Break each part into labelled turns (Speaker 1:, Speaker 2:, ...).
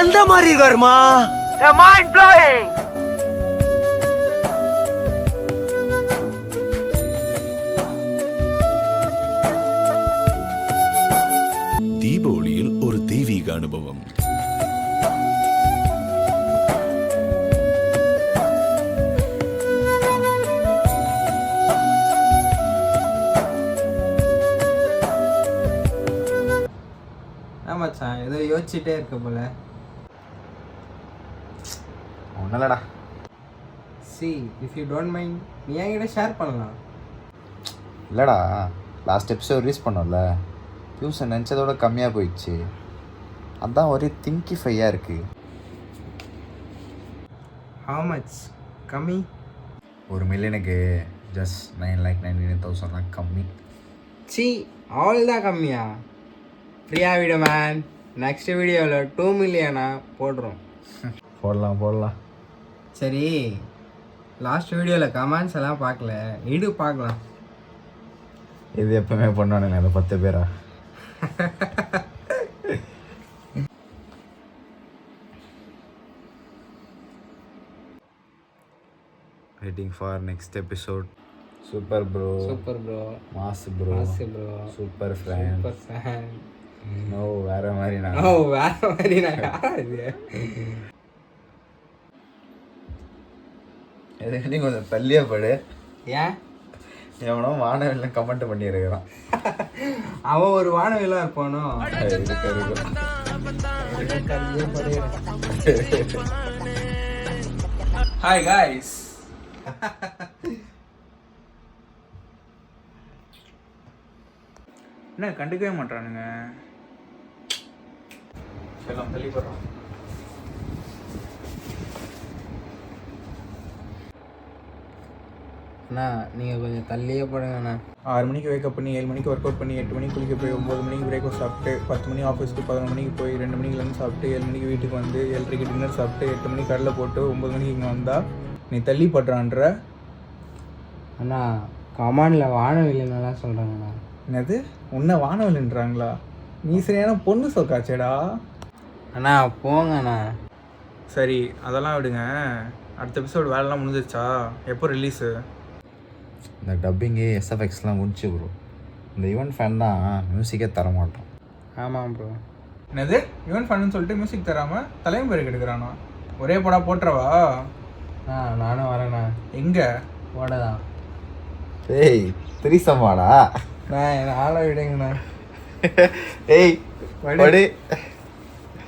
Speaker 1: அந்த மாதிரி இருக்காருமா. Mind blowing.
Speaker 2: தீபாவளியில் ஒரு தெய்வீக அனுபவம்.
Speaker 3: மச்சான் ஏதோ யோசிச்சுட்டே இருக்க போல.
Speaker 4: ஒன்றும்லடா.
Speaker 3: See if you don't mind நீ என்கிட்ட ஷேர் பண்ணலாம்.
Speaker 4: இல்லைடா, லாஸ்ட் எபிசோட் ரிலீஸ் பண்ணோம்ல, வியூஸ் நினச்சதோட கம்மியாக போயிடுச்சு. அதான் ஒரே திங்கிஃபையாக இருக்குது.
Speaker 3: ஹவு மச் கம்மி?
Speaker 4: 1 மில்லியனுக்கு ஜஸ்ட் 9,99,000 கம்மி.
Speaker 3: சி அவள் தான் கம்மியா? ஃப்ரீயாக விடு மேன். நெக்ஸ்ட் வீடியோவில் 2 மில்லியனா போடுறோம்.
Speaker 4: போடலாம்.
Speaker 3: சரி, லாஸ்ட் வீடியோவில் கமெண்ட்ஸ் எல்லாம் பார்க்கல, இடு பார்க்கலாம்.
Speaker 4: இது எப்பவுமே பண்ணானுங்க அந்த 10 பேரா? Waiting for next episode. Super bro, mass bro, super fan. No வேற மாதிரி நான் எதுக்கு கொஞ்சம் தள்ளியே படு.
Speaker 3: ஏன்?
Speaker 4: எவனோ வானவில்ல கமெண்ட் பண்ணியிருக்கிறான்.
Speaker 3: அவன் ஒரு வானவிலாம் இருப்பானோ.
Speaker 5: Hi guys. என்ன கண்டுக்கவே மாட்டானுங்க. எல்லாம் தள்ளி போடுறோம்.
Speaker 3: அண்ணா நீங்கள் கொஞ்சம் தள்ளியே போடுங்கண்ணா.
Speaker 5: 6 மணிக்கு வேக்கப் பண்ணி 7 மணிக்கு ஒர்க் அவுட் பண்ணி 8 மணிக்கு குளிக்க போய் 9 மணிக்கு பிரேக்ஃபாஸ்ட் சாப்பிட்டு 10 மணி ஆஃபீஸ்க்கு 11 மணிக்கு போய் 2 மணிக்கு லஞ்ச் சாப்பிட்டு 7 மணிக்கு வீட்டுக்கு வந்து 7:30க்கு டின்னர் சாப்பிட்டு 8 மணிக்கு கடலை போட்டு 9 மணிக்கு இங்கே வந்தால் நீ தள்ளி படுறான்ற.
Speaker 3: அண்ணா கமாண்டில் வானவில்லைன்னெல்லாம் சொல்கிறாங்கண்ணா.
Speaker 5: என்னது உன்னை வானவில்லைன்றாங்களா? நீ சரியான பொண்ணு சொக்காச்சேடா.
Speaker 3: அண்ணா போங்கண்ணா.
Speaker 5: சரி அதெல்லாம் விடுங்க. அடுத்த எபிசோடு வேலைலாம் முடிஞ்சிருச்சா? எப்போ ரிலீஸு?
Speaker 4: இந்த டப்பிங்கு எஸ்எஃப்எக்ஸ்லாம் முடிச்சு ப்ரோ. இந்த ஈவெண்ட் ஃபேன் தான் மியூசிக்கே தர மாட்டோம்.
Speaker 3: ஆமாம் ப்ரோ.
Speaker 5: என்னது ஈவெண்ட் ஃபன்னு சொல்லிட்டு மியூசிக் தராமல் தலைமை பேருக்கு எடுக்கிறானா? ஒரே படா போட்டுறவா?
Speaker 3: நானும் வரேண்ணா.
Speaker 5: எங்கே
Speaker 3: போடதான்?
Speaker 4: ஏய் திரிசமாடா.
Speaker 3: என்ன ஆளை விடுங்கண்ணா.
Speaker 4: ஏய் படு.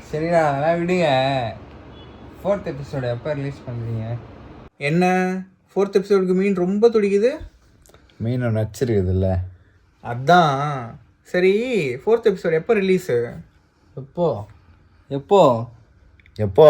Speaker 3: சரிண்ணா அதெல்லாம் விடுங்க. 4th எபிசோடு எப்போ ரிலீஸ் பண்ணுறீங்க?
Speaker 5: என்ன 4th எபிசோடுக்கு மீன் ரொம்ப துடிக்குது?
Speaker 4: மீன் நச்சிருக்குதுல்ல,
Speaker 5: அதான். சரி 4th எபிசோடு எப்போ ரிலீஸு?
Speaker 3: எப்போ?
Speaker 4: எப்போ